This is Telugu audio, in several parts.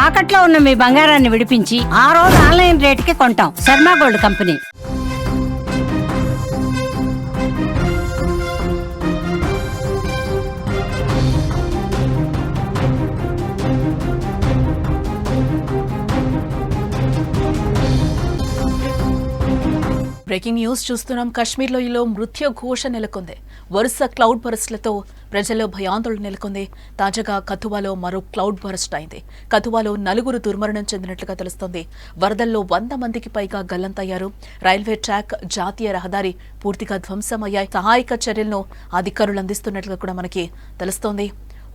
తాకట్లో ఉన్న మీ బంగారాన్ని విడిపించి ఆ రోజు ఆన్లైన్ రేటుకి కొంటాం. Sharma gold company. Breaking news చూస్తున్నాం. కాశ్మీర్లో మృత్యు ఘోష నెలకొంది. వరుస క్లౌడ్ బరస్ట్లతో ప్రజల్లో భయాందోళన నెలకొంది. తాజాగా కథువాలో మరో క్లౌడ్ బరస్ట్ అయింది. కథువాలో 4 దుర్మరణం చెందినట్లుగా తెలుస్తోంది. వరదల్లో 100 మందికి పైగా గల్లంతయ్యారు. రైల్వే ట్రాక్, జాతీయ రహదారి పూర్తిగా ధ్వంసమయ్యాయి. సహాయక చర్యలను అధికారులు అందిస్తున్నట్లుగా కూడా మనకి తెలుస్తోంది.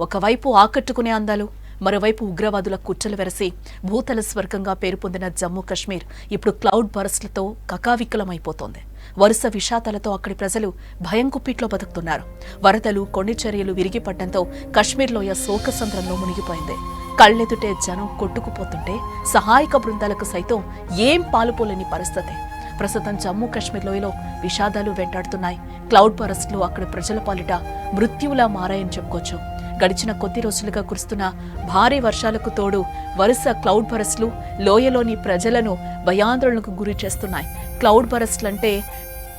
ఒకవైపు ఆకట్టుకునే అందాలు, మరోవైపు ఉగ్రవాదుల కుట్రలు వెరసి భూతల స్వర్గంగా పేరు పొందిన జమ్మూ కాశ్మీర్ ఇప్పుడు క్లౌడ్ బరస్ట్లతో కకావికలమైపోతోంది. వరుస విషాదాలతో అక్కడి ప్రజలు భయం కుప్పిట్లో బతుకుతున్నారు. వరదలు, కొండ చర్యలు విరిగిపడ్డంతో కాశ్మీర్లోయ శోకసంద్రంలో మునిగిపోయింది. కళ్లెదుటే జనం కొట్టుకుపోతుంటే సహాయక బృందాలకు సైతం ఏం పాలుపోలేని పరిస్థితి. ప్రస్తుతం జమ్మూ కాశ్మీర్ లోయలో విషాదాలు వెంటాడుతున్నాయి. క్లౌడ్ బరస్ట్లు అక్కడి ప్రజల పాలిట మృత్యువులా మారాయని చెప్పుకోవచ్చు. గడిచిన కొద్ది రోజులుగా కురుస్తున్న భారీ వర్షాలకు తోడు వరుస క్లౌడ్ బరస్ట్లు లోయలోని ప్రజలను భయాందోళనకు గురి చేస్తున్నాయి. క్లౌడ్ బరస్ట్లంటే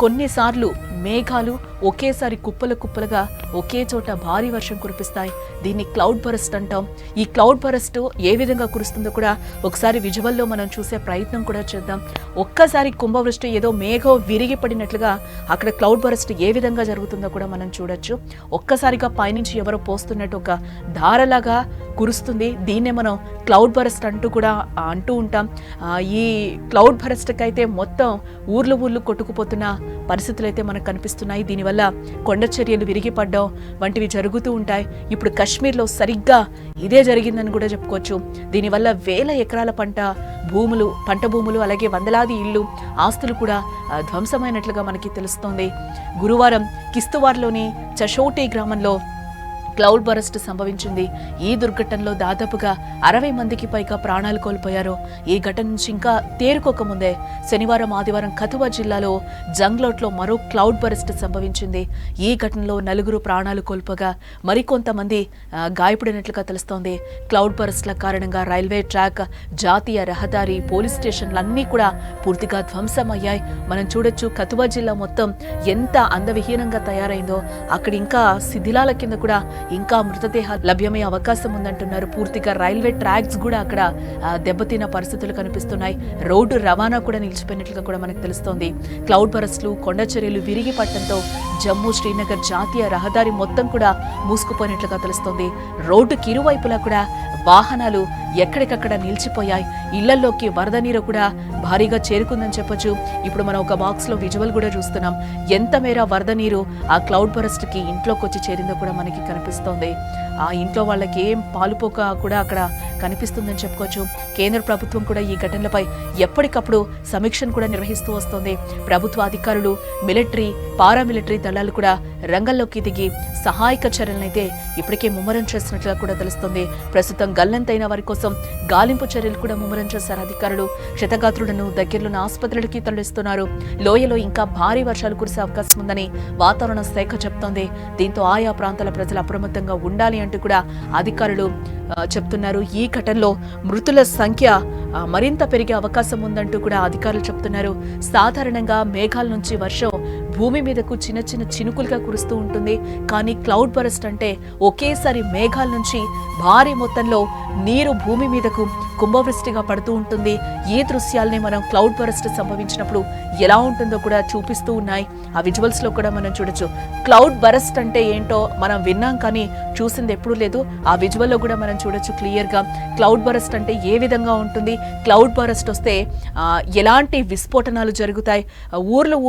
కొన్నిసార్లు మేఘాలు ఒకేసారి కుప్పలుగా ఒకే చోట భారీ వర్షం కురిపిస్తాయి. దీన్ని క్లౌడ్ బరస్ట్ అంటాం. ఈ క్లౌడ్ బరస్ట్ ఏ విధంగా కురుస్తుందో కూడా ఒకసారి విజువల్లో మనం చూసే ప్రయత్నం కూడా చేద్దాం. ఒక్కసారి కుంభవృష్టి ఏదో మేఘం విరిగి పడినట్లుగా అక్కడ క్లౌడ్ బరస్ట్ ఏ విధంగా జరుగుతుందో కూడా మనం చూడొచ్చు. ఒక్కసారిగా పైనుంచి ఎవరో పోస్తున్నట్టు ఒక ధారలాగా కురుస్తుంది. దీన్నే మనం క్లౌడ్ బరస్ట్ అంటూ ఉంటాం. ఈ క్లౌడ్ బరస్ట్కి అయితే మొత్తం ఊర్లు కొట్టుకుపోతున్న పరిస్థితులు అయితే మనకు కనిపిస్తున్నాయి. దీనివల్ల కొండ చర్యలు విరిగిపడ్డం వంటివి జరుగుతూ ఉంటాయి. ఇప్పుడు కాశ్మీర్లో సరిగ్గా ఇదే జరిగిందని కూడా చెప్పుకోవచ్చు. దీనివల్ల వేల ఎకరాల పంట భూములు అలాగే వందలాది ఇళ్లు, ఆస్తులు కూడా ధ్వంసమైనట్లుగా మనకి తెలుస్తోంది. గురువారం కిస్తువార్లోని చషోటి గ్రామంలో క్లౌడ్ బరస్ట్ సంభవించింది. ఈ దుర్ఘటనలో దాదాపుగా 60 మందికి పైగా ప్రాణాలు కోల్పోయారు. ఈ ఘటన నుంచి ఇంకా తేరుకోకముందే శనివారం, ఆదివారం కథువా జిల్లాలో జంగ్లోట్లో మరో క్లౌడ్ బరస్ట్ సంభవించింది. ఈ ఘటనలో 4 ప్రాణాలు కోల్పోగా మరికొంతమంది గాయపడినట్లుగా తెలుస్తోంది. క్లౌడ్ బరస్ట్ల కారణంగా రైల్వే ట్రాక్, జాతీయ రహదారి, పోలీస్ స్టేషన్లన్నీ కూడా పూర్తిగా ధ్వంసమయ్యాయి. మనం చూడొచ్చు కథువా జిల్లా మొత్తం ఎంత అందవిహీనంగా తయారైందో. అక్కడ ఇంకా శిథిలాల కింద కూడా ఇంకా మృతదేహాలు లభ్యమయ్యే అవకాశం ఉందంటున్నారు. పూర్తిగా రైల్వే ట్రాక్స్ కూడా అక్కడ దెబ్బతిన్న పరిస్థితులు కనిపిస్తున్నాయి. రోడ్డు రవాణా కూడా నిలిచిపోయినట్లుగా కూడా మనకు తెలుస్తోంది. క్లౌడ్ బరస్ట్లు, కొండ చర్యలు విరిగి పట్టడంతో జమ్మూ శ్రీనగర్ జాతీయ రహదారి మొత్తం కూడా మూసుకుపోయినట్లుగా తెలుస్తోంది. రోడ్డుకి ఇరువైపులా కూడా వాహనాలు ఎక్కడికక్కడ నిలిచిపోయాయి. ఇళ్లలోకి వరద నీరు కూడా భారీగా చేరుకుందని చెప్పొచ్చు. ఇప్పుడు మనం ఒక బాక్స్ లో విజువల్ కూడా చూస్తున్నాం. ఎంత మేర వరద నీరు ఆ క్లౌడ్ బరస్ట్ కి ఇంట్లోకి వచ్చి చేరిందో కూడా మనకి కనిపిస్తోంది. ఆ ఇంట్లో వాళ్ళకి ఏం పాలుపోక కూడా అక్కడ కనిపిస్తుందని చెప్పుకోవచ్చు. కేంద్ర ప్రభుత్వం కూడా ఈ ఘటనలపై ఎప్పటికప్పుడు సమీక్షను కూడా నిర్వహిస్తూ వస్తోంది. ప్రభుత్వ అధికారులు, మిలిటరీ, పారామిలిటరీ దళాలు కూడా రంగంలోకి దిగి సహాయక చర్యలనైతే ఇప్పటికే ముమ్మరం చేస్తున్నట్లుగా కూడా తెలుస్తోంది. ప్రస్తుతం గల్లంతైన వారి కోసం గాలింపు చర్యలు కూడా ముమ్మరం చేశారు అధికారులు. క్షతగాత్రులను దగ్గరలోని ఆసుపత్రులకి తరలిస్తున్నారు. లోయలో ఇంకా భారీ వర్షాలు కురిసే అవకాశం ఉందని వాతావరణ శాఖ చెప్తోంది. దీంతో ఆయా ప్రాంతాల ప్రజలు అప్రమత్తంగా ఉండాలి అంటూ కూడా అధికారులు చెప్తున్నారు. ఈ ఘటనలో మృతుల సంఖ్య మరింత పెరిగే అవకాశం ఉందంటూ కూడా అధికారులు చెప్తున్నారు. సాధారణంగా మేఘాల నుంచి వర్షం భూమి మీదకు చిన్న చినుకులుగా కురుస్తూ ఉంటుంది. కానీ క్లౌడ్ బరస్ట్ అంటే ఒకేసారి మేఘాల నుంచి భారీ మొత్తంలో నీరు భూమి మీదకు కుంభవృష్టిగా పడుతూ ఉంటుంది. ఈ దృశ్యాల్ని మనం క్లౌడ్ బరస్ట్ సంభవించినప్పుడు ఎలా ఉంటుందో కూడా చూపిస్తూ ఉన్నాయి. ఆ విజువల్స్ లో కూడా మనం చూడొచ్చు. క్లౌడ్ బరస్ట్ అంటే ఏంటో మనం విన్నాం కానీ చూసింది ఎప్పుడూ లేదు. ఆ విజువల్లో కూడా మనం చూడొచ్చు క్లియర్ గా క్లౌడ్ బరస్ట్ అంటే ఏ విధంగా ఉంటుంది, క్లౌడ్ బరస్ట్ వస్తే ఎలాంటి విస్ఫోటనాలు జరుగుతాయి,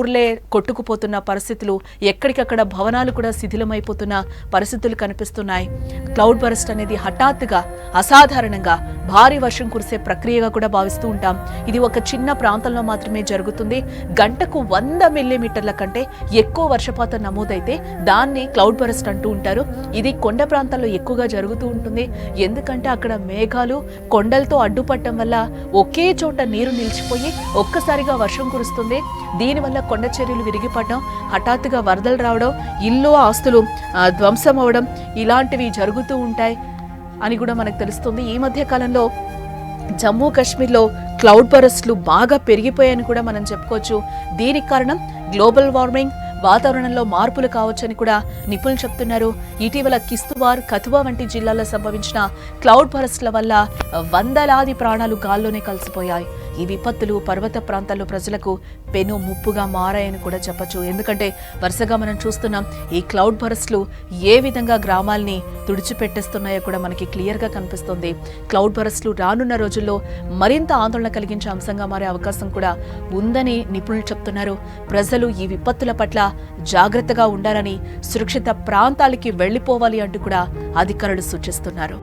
ఊర్లే కొట్టుకుపోతున్న పరిస్థితులు, ఎక్కడికక్కడ భవనాలు కూడా శిథిలమైపోతున్న పరిస్థితులు కనిపిస్తున్నాయి. క్లౌడ్ బరస్ట్ అనేది హఠాత్తుగా అసాధారణంగా భారీ వర్షం కురిసే ప్రక్రియగా కూడా భావిస్తూ ఉంటాం. ఇది ఒక చిన్న ప్రాంతంలో మాత్రమే జరుగుతుంది. గంటకు 100 మిల్లీమీటర్ల కంటే ఎక్కువ వర్షపాతం నమోదైతే దాన్ని క్లౌడ్ బరస్ట్ అంటూ ఉంటారు. ఇది కొండ ప్రాంతాల్లో ఎక్కువగా జరుగుతూ ఉంటుంది. ఎందుకంటే అక్కడ మేఘాలు కొండలతో అడ్డుపడటం వల్ల ఒకే చోట నీరు నిలిచిపోయి ఒక్కసారిగా వర్షం కురుస్తుంది. దీనివల్ల కొండ చర్యలు విరిగిపడడం, హఠాత్తుగా వరదలు రావడం, ఇల్లు ఆస్తులు ధ్వంసం అవడం ఇలాంటివి జరుగుతూ ఉంటాయి అని కూడా మనకు తెలుస్తుంది. ఈ మధ్య కాలంలో జమ్మూ కాశ్మీర్లో క్లౌడ్ బరస్ట్లు బాగా పెరిగిపోయాయని కూడా మనం చెప్పుకోవచ్చు. దీనికి కారణం గ్లోబల్ వార్మింగ్, వాతావరణంలో మార్పులు కావచ్చని కూడా నిపుణులు చెప్తున్నారు. ఇటీవల కిస్తవార్, కథువా వంటి జిల్లాల్లో సంభవించిన క్లౌడ్ బరస్ట్ల వల్ల వందలాది ప్రాణాలు గాల్లోనే కలిసిపోయాయి. ఈ విపత్తులు పర్వత ప్రాంతాల్లో ప్రజలకు పెను ముప్పుగా మారాయని కూడా చెప్పొచ్చు. ఎందుకంటే వరుసగా మనం చూస్తున్నాం ఈ క్లౌడ్ బరస్ట్లు ఏ విధంగా గ్రామాల్ని తుడిచిపెట్టేస్తున్నాయో కూడా మనకి క్లియర్గా కనిపిస్తుంది. క్లౌడ్ బరస్ట్లు రానున్న రోజుల్లో మరింత ఆందోళన కలిగించే అంశంగా మారే అవకాశం కూడా ఉందని నిపుణులు చెప్తున్నారు. ప్రజలు ఈ విపత్తుల పట్ల జాగ్రత్తగా ఉండాలని, సురక్షిత ప్రాంతాలకి వెళ్లిపోవాలి అంటూ కూడా అధికారులు సూచిస్తున్నారు.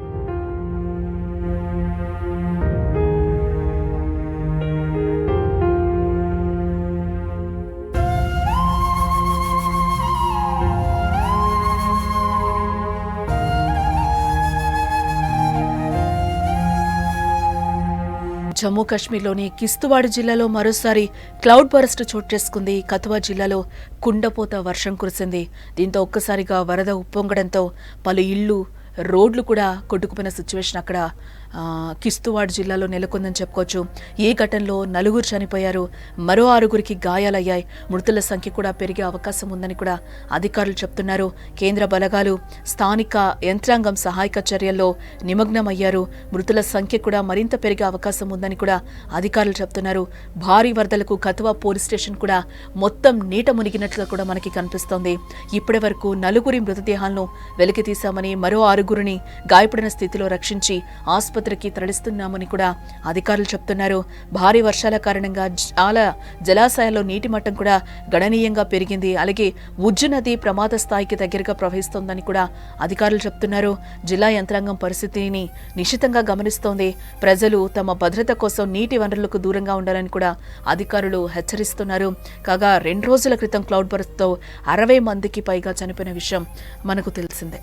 జమ్మూ కాశ్మీర్లోని కిస్తవాడ్ జిల్లాలో మరోసారి క్లౌడ్ బరస్ట్ చోటు చేసుకుంది. కథువా జిల్లాలో కుండపోత వర్షం కురిసింది. దీంతో ఒక్కసారిగా వరద ఉప్పొంగడంతో పలు ఇళ్లు, రోడ్లు కూడా కొట్టుకుపోయిన సిచ్యువేషన్ అక్కడ కిస్తవాడ్ జిల్లాలో నెలకొందని చెప్పుకోవచ్చు. ఈ ఘటనలో 4 చనిపోయారు, మరో 6 గాయాలయ్యాయి. మృతుల సంఖ్య కూడా పెరిగే అవకాశం ఉందని కూడా అధికారులు చెప్తున్నారు. కేంద్ర బలగాలు, స్థానిక యంత్రాంగం సహాయక చర్యల్లో నిమగ్నమయ్యారు. మృతుల సంఖ్య కూడా మరింత పెరిగే అవకాశం ఉందని కూడా అధికారులు చెప్తున్నారు. భారీ వరదలకు కథువా పోలీస్ స్టేషన్ కూడా మొత్తం నీట మునిగినట్లుగా కూడా మనకి కనిపిస్తోంది. ఇప్పటి వరకు 4 మృతదేహాలను వెలికి తీశామని, మరో 6 గాయపడిన స్థితిలో రక్షించి ఆసుపత్రికి తరలిస్తున్నామని కూడా అధికారులు చెప్తున్నారు. భారీ వర్షాల కారణంగా చాలా జలాశయాల్లో నీటి మట్టం కూడా గణనీయంగా పెరిగింది. అలాగే ఉజ్జు నది ప్రమాద స్థాయికి దగ్గరగా ప్రవహిస్తోందని కూడా అధికారులు చెప్తున్నారు. జిల్లా యంత్రాంగం పరిస్థితిని నిశితంగా గమనిస్తోంది. ప్రజలు తమ భద్రత కోసం నీటి వనరులకు దూరంగా ఉండాలని కూడా అధికారులు హెచ్చరిస్తున్నారు. కాగా 2 రోజుల క్రితం క్లౌడ్ బరస్ట్తో 60 మందికి పైగా చనిపోయిన విషయం మనకు తెలిసిందే.